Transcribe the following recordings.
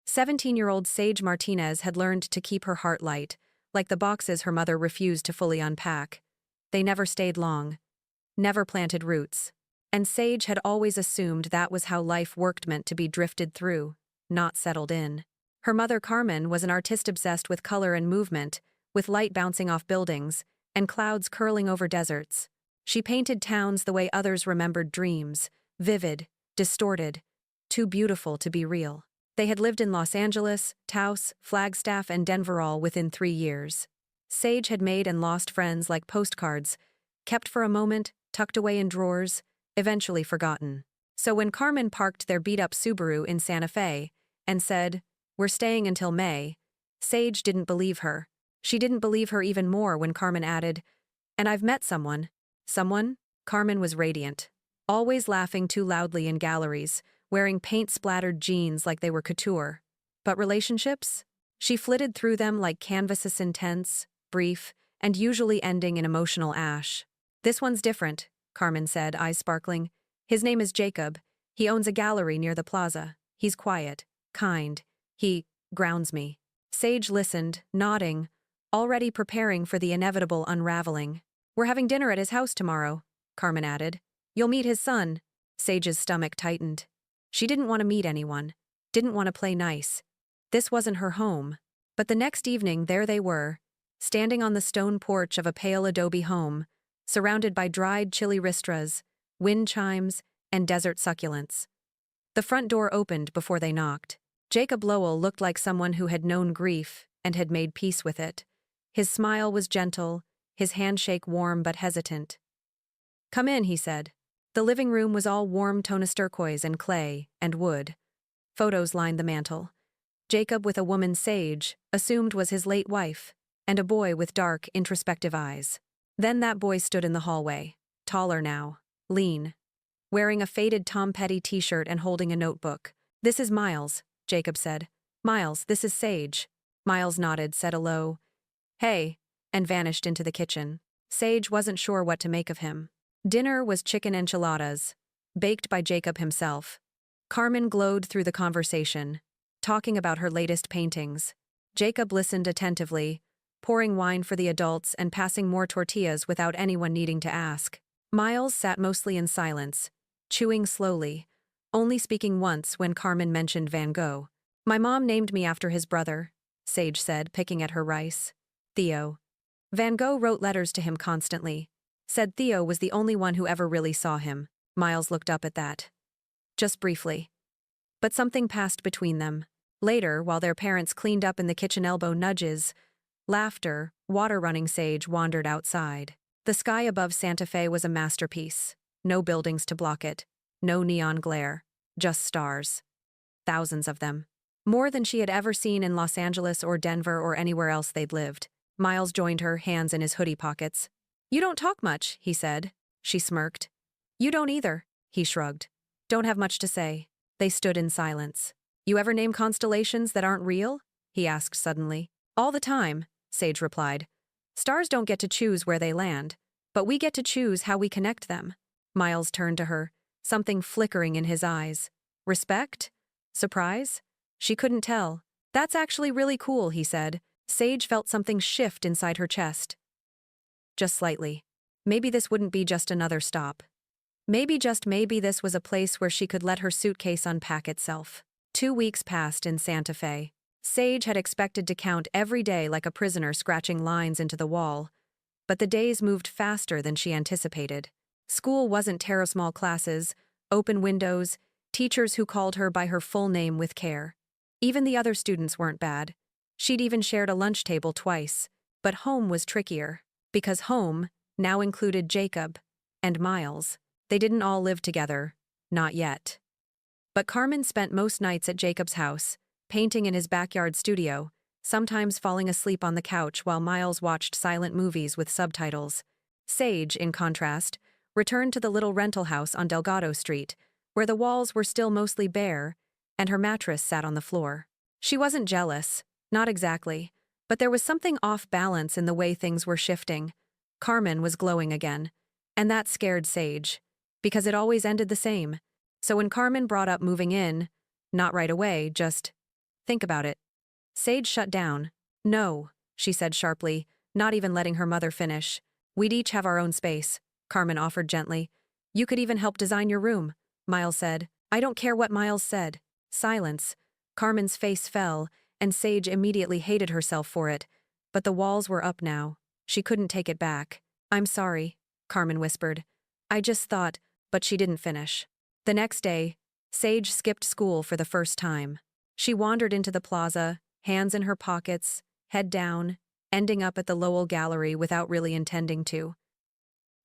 17-year-old Sage Martinez had learned to keep her heart light, like the boxes her mother refused to fully unpack. They never stayed long, never planted roots. And Sage had always assumed that was how life worked, meant to be drifted through, not settled in. Her mother, Carmen, was an artist obsessed with color and movement, with light bouncing off buildings and clouds curling over deserts. She painted towns the way others remembered dreams, vivid, distorted, too beautiful to be real. They had lived in Los Angeles, Taos, Flagstaff, and Denver all within 3 years. Sage had made and lost friends like postcards, kept for a moment, tucked away in drawers, eventually forgotten. So when Carmen parked their beat-up Subaru in Santa Fe and said, "We're staying until May," Sage didn't believe her. She didn't believe her even more when Carmen added, "And I've met someone." Someone? Carmen was radiant, always laughing too loudly in galleries, wearing paint-splattered jeans like they were couture. But relationships? She flitted through them like canvases, intense, brief, and usually ending in emotional ash. "This one's different," Carmen said, eyes sparkling. "His name is Jacob. He owns a gallery near the plaza. He's quiet, kind. He grounds me." Sage listened, nodding, already preparing for the inevitable unraveling. "We're having dinner at his house tomorrow," Carmen added. "You'll meet his son." Sage's stomach tightened. She didn't want to meet anyone, didn't want to play nice. This wasn't her home. But the next evening, there they were, standing on the stone porch of a pale adobe home, surrounded by dried chili ristras, wind chimes, and desert succulents. The front door opened before they knocked. Jacob Lowell looked like someone who had known grief and had made peace with it. His smile was gentle, his handshake warm but hesitant. "Come in," he said. The living room was all warm tonus turquoise and clay and wood. Photos lined the mantel. Jacob with a woman Sage assumed was his late wife, and a boy with dark, introspective eyes. Then that boy stood in the hallway, taller now, lean, wearing a faded Tom Petty t-shirt and holding a notebook. "This is Miles," Jacob said. "Miles, this is Sage." Miles nodded, said a low, "Hey," and vanished into the kitchen. Sage wasn't sure what to make of him. Dinner was chicken enchiladas, baked by Jacob himself. Carmen glowed through the conversation, talking about her latest paintings. Jacob listened attentively, pouring wine for the adults and passing more tortillas without anyone needing to ask. Miles sat mostly in silence, chewing slowly, only speaking once when Carmen mentioned Van Gogh. "My mom named me after his brother," Sage said, picking at her rice. "Theo. Van Gogh wrote letters to him constantly. Said Theo was the only one who ever really saw him." Miles looked up at that. Just briefly. But something passed between them. Later, while their parents cleaned up in the kitchen, elbow nudges, laughter, water running, Sage wandered outside. The sky above Santa Fe was a masterpiece. No buildings to block it. No neon glare. Just stars. Thousands of them. More than she had ever seen in Los Angeles or Denver or anywhere else they'd lived. Miles joined her, hands in his hoodie pockets. "You don't talk much," he said. She smirked. "You don't either," he shrugged. "Don't have much to say." They stood in silence. "You ever name constellations that aren't real?" he asked suddenly. "All the time," Sage replied. "Stars don't get to choose where they land, but we get to choose how we connect them." Miles turned to her, something flickering in his eyes. Respect? Surprise? She couldn't tell. "That's actually really cool," he said. Sage felt something shift inside her chest. Just slightly. Maybe this wouldn't be just another stop. Maybe this was a place where she could let her suitcase unpack itself. 2 weeks passed in Santa Fe. Sage had expected to count every day like a prisoner scratching lines into the wall, but the days moved faster than she anticipated. School wasn't small classes, open windows, teachers who called her by her full name with care. Even the other students weren't bad. She'd even shared a lunch table twice. But home was trickier, because home now included Jacob and Miles. They didn't all live together, not yet. But Carmen spent most nights at Jacob's house, painting in his backyard studio, sometimes falling asleep on the couch while Miles watched silent movies with subtitles. Sage, in contrast, returned to the little rental house on Delgado Street, where the walls were still mostly bare, and her mattress sat on the floor. She wasn't jealous, not exactly, but there was something off balance in the way things were shifting. Carmen was glowing again, and that scared Sage, because it always ended the same. So when Carmen brought up moving in, not right away, just Think about it. Sage shut down. No, she said sharply, not even letting her mother finish. We'd each have our own space, Carmen offered gently. You could even help design your room, Miles said. I don't care what Miles said. Silence. Carmen's face fell, and Sage immediately hated herself for it. But the walls were up now. She couldn't take it back. I'm sorry, Carmen whispered. I just thought, but she didn't finish. The next day, Sage skipped school for the first time. She wandered into the plaza, hands in her pockets, head down, ending up at the Lowell Gallery without really intending to.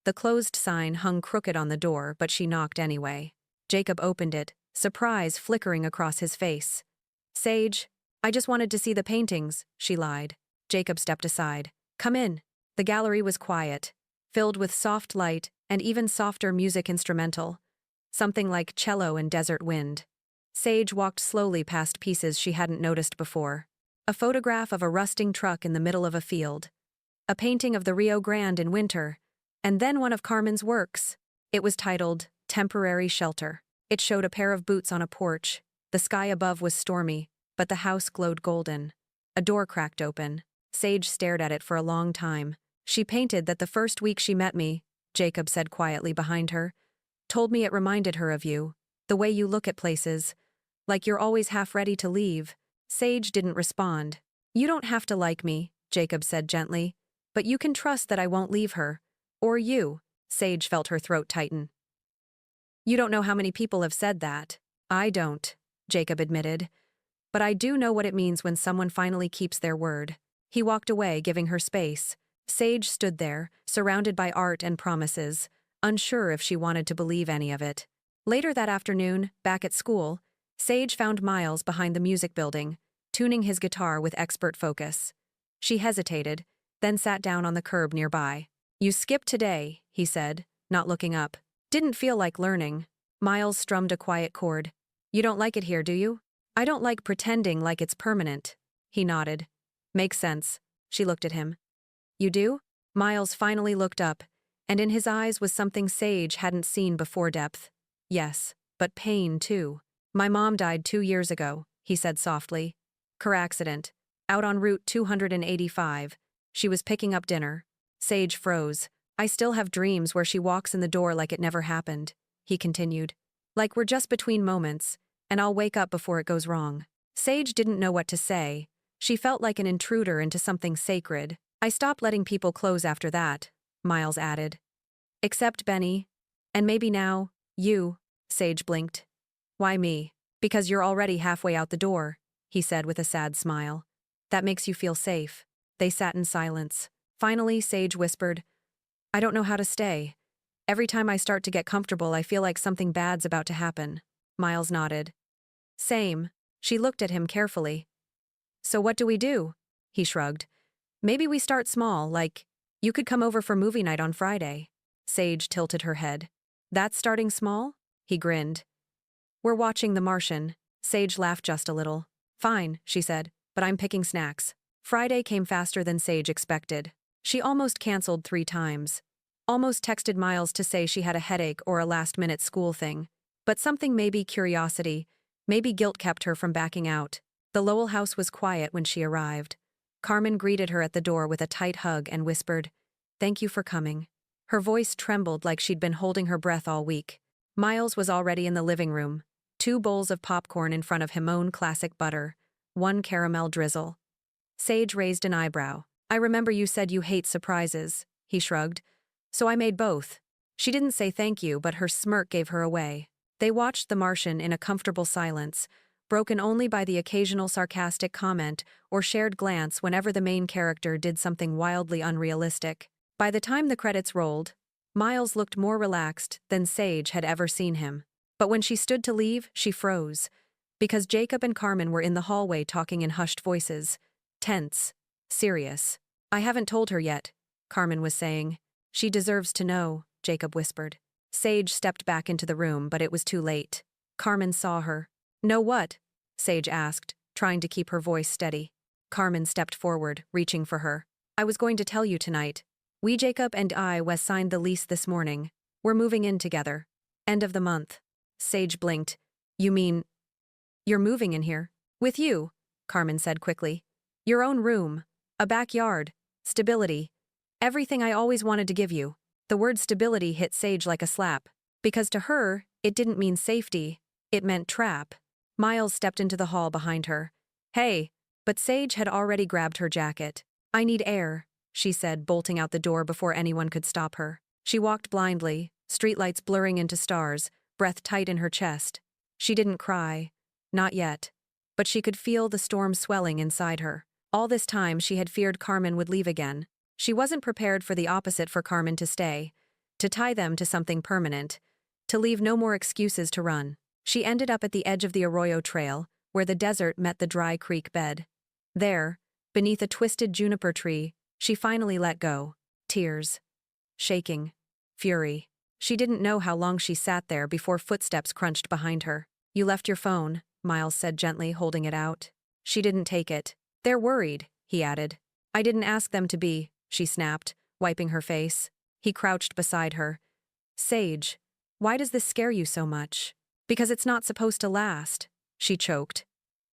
The closed sign hung crooked on the door, but she knocked anyway. Jacob opened it, surprise flickering across his face. Sage, I just wanted to see the paintings, she lied. Jacob stepped aside. Come in. The gallery was quiet, filled with soft light and even softer music instrumental. Something like cello and desert wind. Sage walked slowly past pieces she hadn't noticed before. A photograph of a rusting truck in the middle of a field. A painting of the Rio Grande in winter. And then one of Carmen's works. It was titled, Temporary Shelter. It showed a pair of boots on a porch. The sky above was stormy, but the house glowed golden. A door cracked open. Sage stared at it for a long time. She painted that the first week she met me, Jacob said quietly behind her. Told me it reminded her of you. The way you look at places. Like you're always half ready to leave. Sage didn't respond. You don't have to like me, Jacob said gently. But you can trust that I won't leave her. Or you. Sage felt her throat tighten. You don't know how many people have said that. I don't, Jacob admitted. But I do know what it means when someone finally keeps their word. He walked away, giving her space. Sage stood there, surrounded by art and promises, unsure if she wanted to believe any of it. Later that afternoon, back at school, Sage found Miles behind the music building, tuning his guitar with expert focus. She hesitated, then sat down on the curb nearby. You skipped today, he said, not looking up. Didn't feel like learning. Miles strummed a quiet chord. You don't like it here, do you? I don't like pretending like it's permanent. He nodded. Makes sense. She looked at him. You do? Miles finally looked up, and in his eyes was something Sage hadn't seen before. Depth. Yes, but pain too. My mom died 2 years ago, he said softly. Car accident. Out on Route 285. She was picking up dinner. Sage froze. I still have dreams where she walks in the door like it never happened, he continued. Like we're just between moments, and I'll wake up before it goes wrong. Sage didn't know what to say. She felt like an intruder into something sacred. I stopped letting people close after that, Miles added. Except Benny. And maybe now, you, Sage blinked. Why me? Because you're already halfway out the door, he said with a sad smile. That makes you feel safe. They sat in silence. Finally, Sage whispered, I don't know how to stay. Every time I start to get comfortable, I feel like something bad's about to happen. Miles nodded. Same. She looked at him carefully. So what do we do? He shrugged. Maybe we start small, like, you could come over for movie night on Friday. Sage tilted her head. That's starting small? He grinned. We're watching The Martian. Sage laughed just a little. Fine, she said, but I'm picking snacks. Friday came faster than Sage expected. She almost canceled 3 times. Almost texted Miles to say she had a headache or a last-minute school thing. But something, maybe curiosity, maybe guilt, kept her from backing out. The Lowell house was quiet when she arrived. Carmen greeted her at the door with a tight hug and whispered, Thank you for coming. Her voice trembled like she'd been holding her breath all week. Miles was already in the living room, 2 bowls of popcorn in front of him, own classic butter, 1 caramel drizzle. Sage raised an eyebrow. I remember you said you hate surprises, he shrugged. So I made both. She didn't say thank you, but her smirk gave her away. They watched The Martian in a comfortable silence, broken only by the occasional sarcastic comment or shared glance whenever the main character did something wildly unrealistic. By the time the credits rolled, Miles looked more relaxed than Sage had ever seen him. But when she stood to leave, she froze, because Jacob and Carmen were in the hallway talking in hushed voices. Tense. Serious. I haven't told her yet, Carmen was saying. She deserves to know, Jacob whispered. Sage stepped back into the room, but it was too late. Carmen saw her. Know what? Sage asked, trying to keep her voice steady. Carmen stepped forward, reaching for her. I was going to tell you tonight. We, Jacob and I, Wes, signed the lease this morning. We're moving in together. End of the month. Sage blinked. You mean, you're moving in here? With you? Carmen said quickly. Your own room. A backyard. Stability. Everything I always wanted to give you. The word stability hit Sage like a slap. Because to her, it didn't mean safety. It meant trap. Miles stepped into the hall behind her. Hey! But Sage had already grabbed her jacket. I need air, she said, bolting out the door before anyone could stop her. She walked blindly, streetlights blurring into stars, breath tight in her chest. She didn't cry. Not yet. But she could feel the storm swelling inside her. All this time she had feared Carmen would leave again. She wasn't prepared for the opposite, for Carmen to stay, to tie them to something permanent, to leave no more excuses to run. She ended up at the edge of the Arroyo Trail, where the desert met the dry creek bed. There, beneath a twisted juniper tree, she finally let go. Tears. Shaking. Fury. She didn't know how long she sat there before footsteps crunched behind her. You left your phone, Miles said gently, holding it out. She didn't take it. They're worried, he added. I didn't ask them to be, she snapped, wiping her face. He crouched beside her. Sage, why does this scare you so much? Because it's not supposed to last, she choked.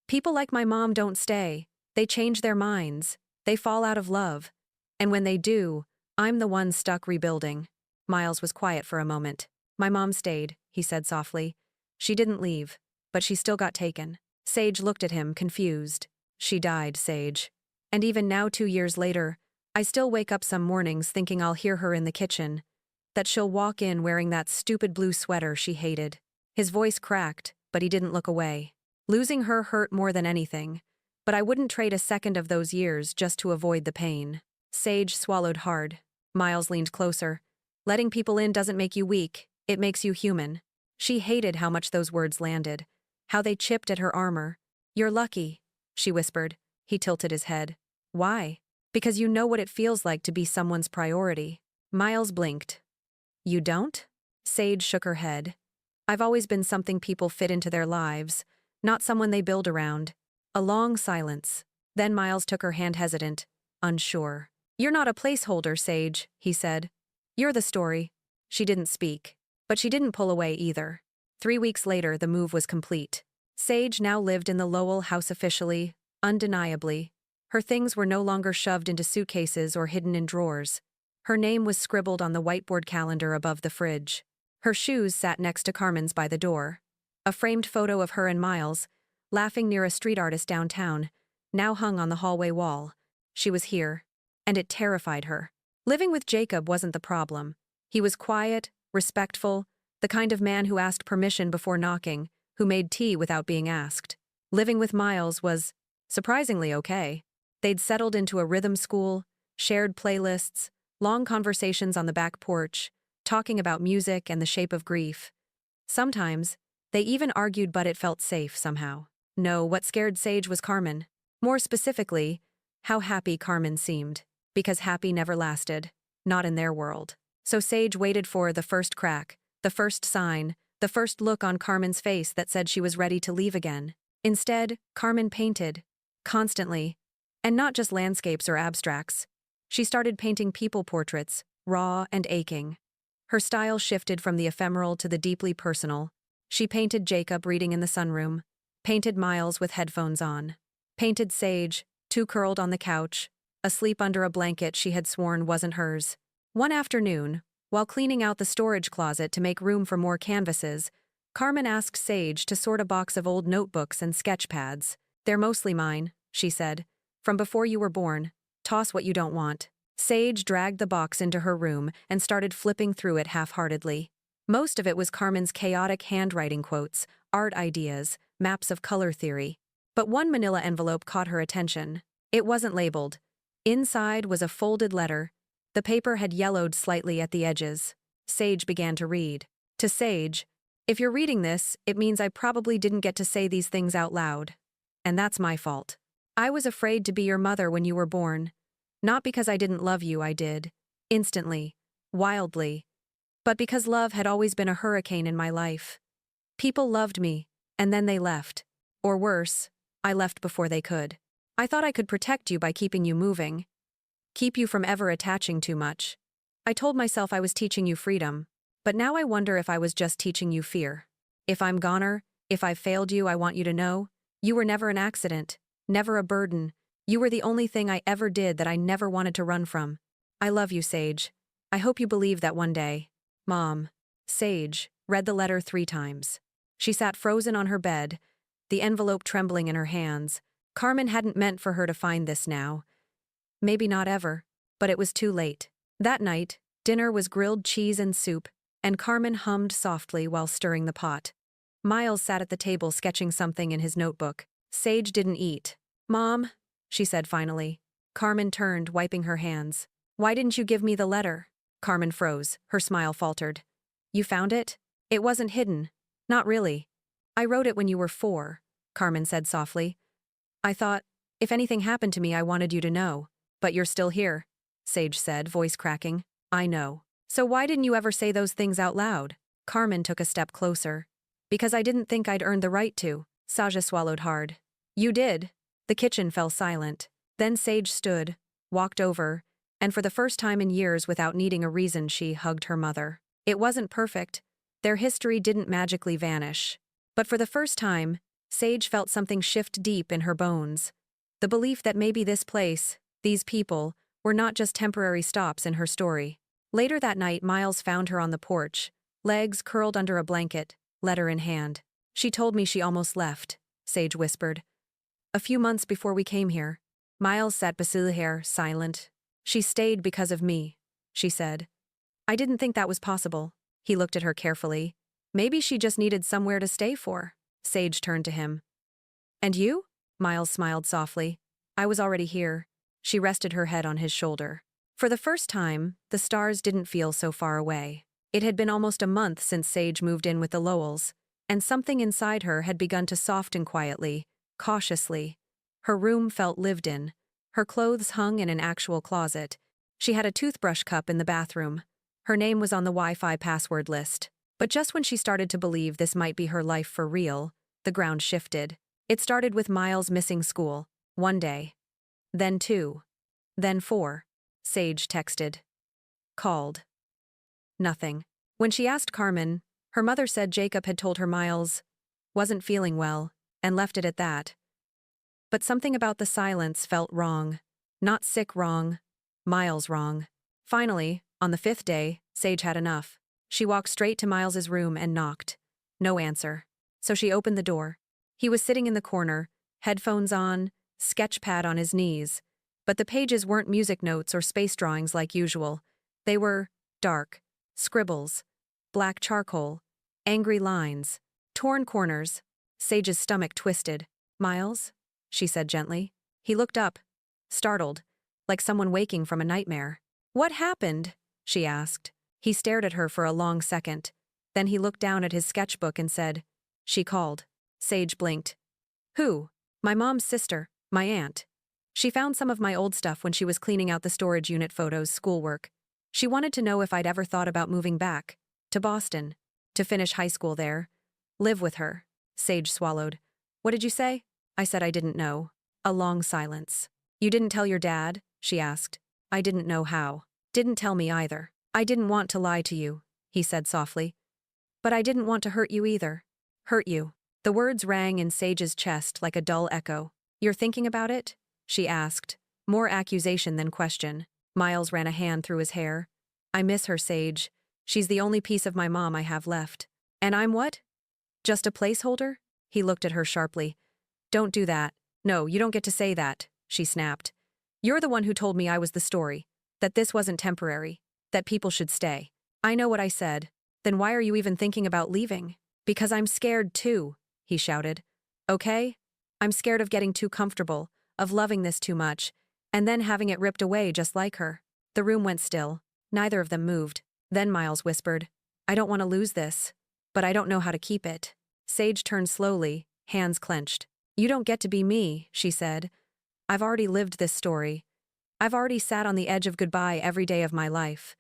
People like my mom don't stay. They change their minds. They fall out of love. And when they do, I'm the one stuck rebuilding. Miles was quiet for a moment. My mom stayed, he said softly. She didn't leave, but she still got taken. Sage looked at him, confused. She died, Sage. And even now, 2 years later, I still wake up some mornings thinking I'll hear her in the kitchen, that she'll walk in wearing that stupid blue sweater she hated. His voice cracked, but he didn't look away. Losing her hurt more than anything, but I wouldn't trade a second of those years just to avoid the pain. Sage swallowed hard. Miles leaned closer. Letting people in doesn't make you weak, it makes you human. She hated how much those words landed, how they chipped at her armor. You're lucky, she whispered. He tilted his head. Why? Because you know what it feels like to be someone's priority. Miles blinked. You don't? Sage shook her head. I've always been something people fit into their lives, not someone they build around. A long silence. Then Miles took her hand, hesitant, unsure. You're not a placeholder, Sage, he said. You're the story. She didn't speak. But she didn't pull away either. 3 weeks later, the move was complete. Sage now lived in the Lowell house officially, undeniably. Her things were no longer shoved into suitcases or hidden in drawers. Her name was scribbled on the whiteboard calendar above the fridge. Her shoes sat next to Carmen's by the door. A framed photo of her and Miles, laughing near a street artist downtown, now hung on the hallway wall. She was here, and it terrified her. Living with Jacob wasn't the problem. He was quiet, respectful, the kind of man who asked permission before knocking, who made tea without being asked. Living with Miles was, surprisingly, okay. They'd settled into a rhythm school, shared playlists, long conversations on the back porch, talking about music and the shape of grief. Sometimes, they even argued, but it felt safe somehow. No, what scared Sage was Carmen. More specifically, how happy Carmen seemed. Because happy never lasted. Not in their world. So Sage waited for the first crack, the first sign, the first look on Carmen's face that said she was ready to leave again. Instead, Carmen painted. Constantly. And not just landscapes or abstracts. She started painting people portraits, raw and aching. Her style shifted from the ephemeral to the deeply personal. She painted Jacob reading in the sunroom, painted Miles with headphones on, painted Sage, too curled on the couch, asleep under a blanket she had sworn wasn't hers. One afternoon, while cleaning out the storage closet to make room for more canvases, Carmen asked Sage to sort a box of old notebooks and sketch pads. They're mostly mine, she said. From before you were born. Toss what you don't want. Sage dragged the box into her room and started flipping through it half-heartedly. Most of it was Carmen's chaotic handwriting quotes, art ideas, maps of color theory. But one manila envelope caught her attention. It wasn't labeled. Inside was a folded letter. The paper had yellowed slightly at the edges. Sage began to read. To Sage, if you're reading this, it means I probably didn't get to say these things out loud. And that's my fault. I was afraid to be your mother when you were born. Not because I didn't love you, I did. Instantly. Wildly. But because love had always been a hurricane in my life. People loved me, and then they left. Or worse, I left before they could. I thought I could protect you by keeping you moving. Keep you from ever attaching too much. I told myself I was teaching you freedom. But now I wonder if I was just teaching you fear. If I'm goner, if I've failed you, I want you to know, you were never an accident. never a burden. You were the only thing I ever did that I never wanted to run from. I love you, Sage. I hope you believe that one day. Mom. Sage read the letter 3 times. She sat frozen on her bed, the envelope trembling in her hands. Carmen hadn't meant for her to find this now. Maybe not ever, but it was too late. That night, dinner was grilled cheese and soup, and Carmen hummed softly while stirring the pot. Miles sat at the table sketching something in his notebook. Sage didn't eat. Mom, she said finally. Carmen turned, wiping her hands. Why didn't you give me the letter? Carmen froze, her smile faltered. You found it? It wasn't hidden. Not really. I wrote it when you were 4, Carmen said softly. I thought, if anything happened to me, I wanted you to know. But you're still here, Sage said, voice cracking. I know. So why didn't you ever say those things out loud? Carmen took a step closer. Because I didn't think I'd earned the right to. Saja swallowed hard. You did. The kitchen fell silent. Then Sage stood, walked over, and for the first time in years without needing a reason she hugged her mother. It wasn't perfect. Their history didn't magically vanish. But for the first time, Sage felt something shift deep in her bones. The belief that maybe this place, these people, were not just temporary stops in her story. Later that night, Miles found her on the porch, legs curled under a blanket, letter in hand. She told me she almost left, Sage whispered. A few months before we came here. Miles sat beside her, silent. She stayed because of me, she said. I didn't think that was possible. He looked at her carefully. Maybe she just needed somewhere to stay for. Sage turned to him. And you? Miles smiled softly. I was already here. She rested her head on his shoulder. For the first time, the stars didn't feel so far away. It had been almost a month since Sage moved in with the Lowells, and something inside her had begun to soften quietly, cautiously. Her room felt lived in. Her clothes hung in an actual closet. She had a toothbrush cup in the bathroom. Her name was on the Wi-Fi password list. But just when she started to believe this might be her life for real, the ground shifted. It started with Miles missing school, one day. Then 2. Then 4. Sage texted. Called. Nothing. When she asked Carmen, her mother said Jacob had told her Miles wasn't feeling well, and left it at that. But something about the silence felt wrong. Not sick wrong, Miles wrong. Finally, on the 5th day, Sage had enough. She walked straight to Miles's room and knocked. No answer. So she opened the door. He was sitting in the corner, headphones on, sketch pad on his knees. But the pages weren't music notes or space drawings like usual. They were dark, scribbles, black charcoal, angry lines, torn corners. Sage's stomach twisted. Miles? She said gently. He looked up, startled, like someone waking from a nightmare. What happened? She asked. He stared at her for a long second. Then he looked down at his sketchbook and said, She called. Sage blinked. Who? My mom's sister, my aunt. She found some of my old stuff when she was cleaning out the storage unit photos, schoolwork. She wanted to know if I'd ever thought about moving back, to Boston, to finish high school there, live with her. Sage swallowed. What did you say? I said I didn't know. A long silence. You didn't tell your dad? She asked. I didn't know how. Didn't tell me either. I didn't want to lie to you, he said softly. But I didn't want to hurt you either. Hurt you. The words rang in Sage's chest like a dull echo. You're thinking about it? She asked, more accusation than question. Miles ran a hand through his hair. I miss her, Sage. She's the only piece of my mom I have left. And I'm what? Just a placeholder? He looked at her sharply. Don't do that. No, you don't get to say that, she snapped. You're the one who told me I was the story, that this wasn't temporary, that people should stay. I know what I said. Then why are you even thinking about leaving? Because I'm scared too, he shouted. Okay? I'm scared of getting too comfortable, of loving this too much, and then having it ripped away just like her. The room went still. Neither of them moved. Then Miles whispered, I don't want to lose this, but I don't know how to keep it. Sage turned slowly, hands clenched. You don't get to be me, she said. I've already lived this story. I've already sat on the edge of goodbye every day of my life.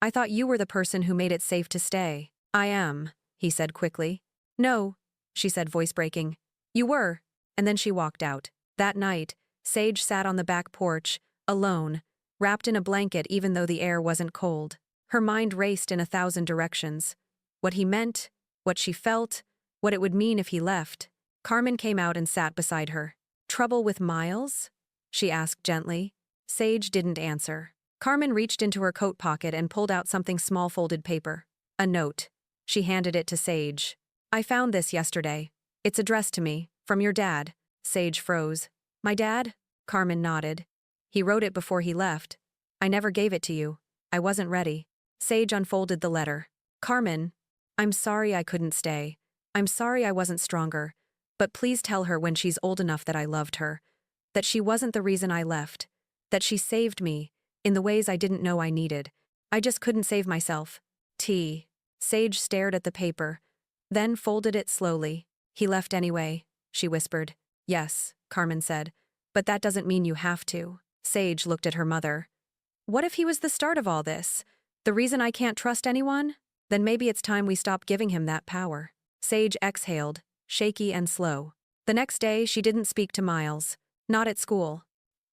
I thought you were the person who made it safe to stay. I am, he said quickly. No, she said, voice breaking. You were. And then she walked out. That night, Sage sat on the back porch, alone, wrapped in a blanket even though the air wasn't cold. Her mind raced in 1,000 directions. What he meant, what she felt, what it would mean if he left. Carmen came out and sat beside her. Trouble with Miles? She asked gently. Sage didn't answer. Carmen reached into her coat pocket and pulled out something small folded paper. A note. She handed it to Sage. I found this yesterday. It's addressed to me, from your dad. Sage froze. My dad? Carmen nodded. He wrote it before he left. I never gave it to you. I wasn't ready. Sage unfolded the letter. Carmen, I'm sorry I couldn't stay. I'm sorry I wasn't stronger. But please tell her when she's old enough that I loved her. That she wasn't the reason I left. That she saved me, in the ways I didn't know I needed. I just couldn't save myself. T. Sage stared at the paper, then folded it slowly. He left anyway, she whispered. Yes, Carmen said. But that doesn't mean you have to. Sage looked at her mother. What if he was the start of all this? The reason I can't trust anyone? Then maybe it's time we stop giving him that power. Sage exhaled, shaky and slow. The next day, she didn't speak to Miles. Not at school.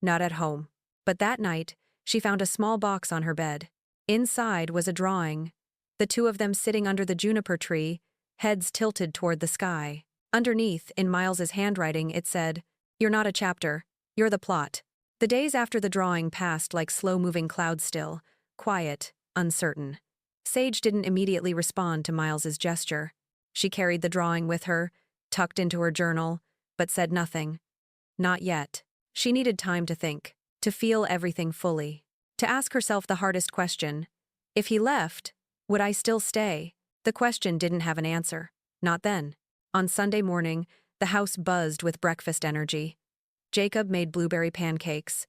Not at home. But that night, she found a small box on her bed. Inside was a drawing. The two of them sitting under the juniper tree, heads tilted toward the sky. Underneath, in Miles's handwriting, it said, You're not a chapter. You're the plot. The days after the drawing passed like slow-moving clouds still, quiet, uncertain. Sage didn't immediately respond to Miles's gesture. She carried the drawing with her, tucked into her journal, but said nothing. Not yet. She needed time to think, to feel everything fully, to ask herself the hardest question. If he left, would I still stay? The question didn't have an answer. Not then. On Sunday morning, the house buzzed with breakfast energy. Jacob made blueberry pancakes.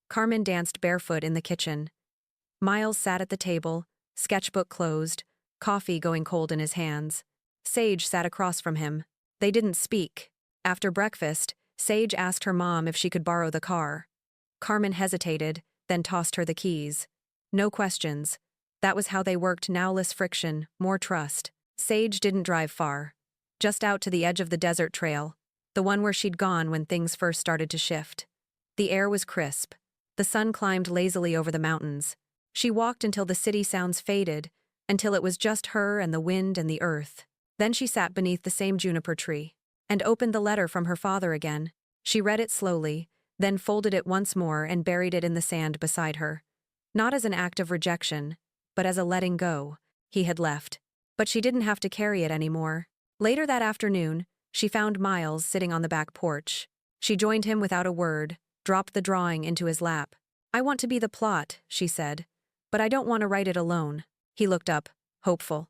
Carmen danced barefoot in the kitchen. Miles sat at the table, sketchbook closed, coffee going cold in his hands. Sage sat across from him. They didn't speak. After breakfast, Sage asked her mom if she could borrow the car. Carmen hesitated, then tossed her the keys. No questions. That was how they worked, now less friction, more trust. Sage didn't drive far. Just out to the edge of the desert trail, the one where she'd gone when things first started to shift. The air was crisp. The sun climbed lazily over the mountains. She walked until the city sounds faded, until it was just her and the wind and the earth. Then she sat beneath the same juniper tree and opened the letter from her father again. She read it slowly, then folded it once more and buried it in the sand beside her. Not as an act of rejection, but as a letting go. He had left. But she didn't have to carry it anymore. Later that afternoon, she found Miles sitting on the back porch. She joined him without a word, dropped the drawing into his lap. I want to be the plot, she said. But I don't want to write it alone. He looked up, hopeful.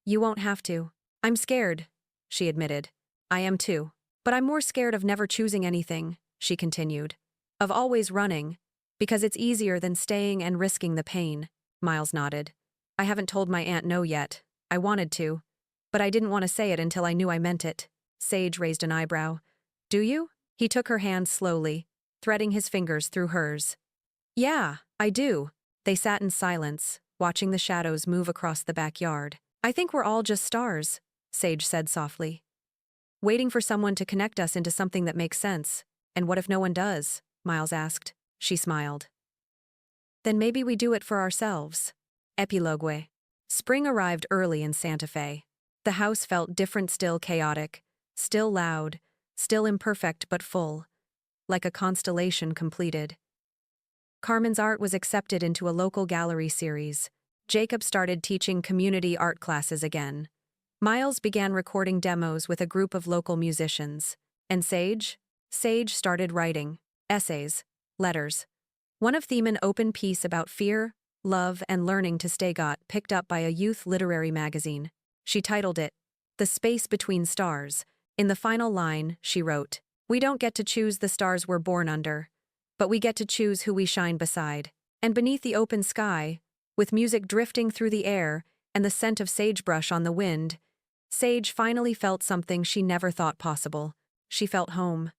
You won't have to. I'm scared, she admitted. I am too. But I'm more scared of never choosing anything, she continued. Of always running. Because it's easier than staying and risking the pain. Miles nodded. I haven't told my aunt no yet. I wanted to. But I didn't want to say it until I knew I meant it. Sage raised an eyebrow. Do you? He took her hand slowly, threading his fingers through hers. Yeah, I do. They sat in silence, watching the shadows move across the backyard. I think we're all just stars, Sage said softly. Waiting for someone to connect us into something that makes sense. And what if no one does? Miles asked. She smiled. Then maybe we do it for ourselves. Epilogue. Spring arrived early in Santa Fe. The house felt different, still chaotic, still loud, still imperfect but full, like a constellation completed. Carmen's art was accepted into a local gallery series. Jacob started teaching community art classes again. Miles began recording demos with a group of local musicians. And Sage? Sage started writing essays, letters. One of them an open piece about fear, love, and learning to stay got picked up by a youth literary magazine. She titled it, The Space Between Stars. In the final line, she wrote, We don't get to choose the stars we're born under, but we get to choose who we shine beside. And beneath the open sky, with music drifting through the air and the scent of sagebrush on the wind, Sage finally felt something she never thought possible. She felt home.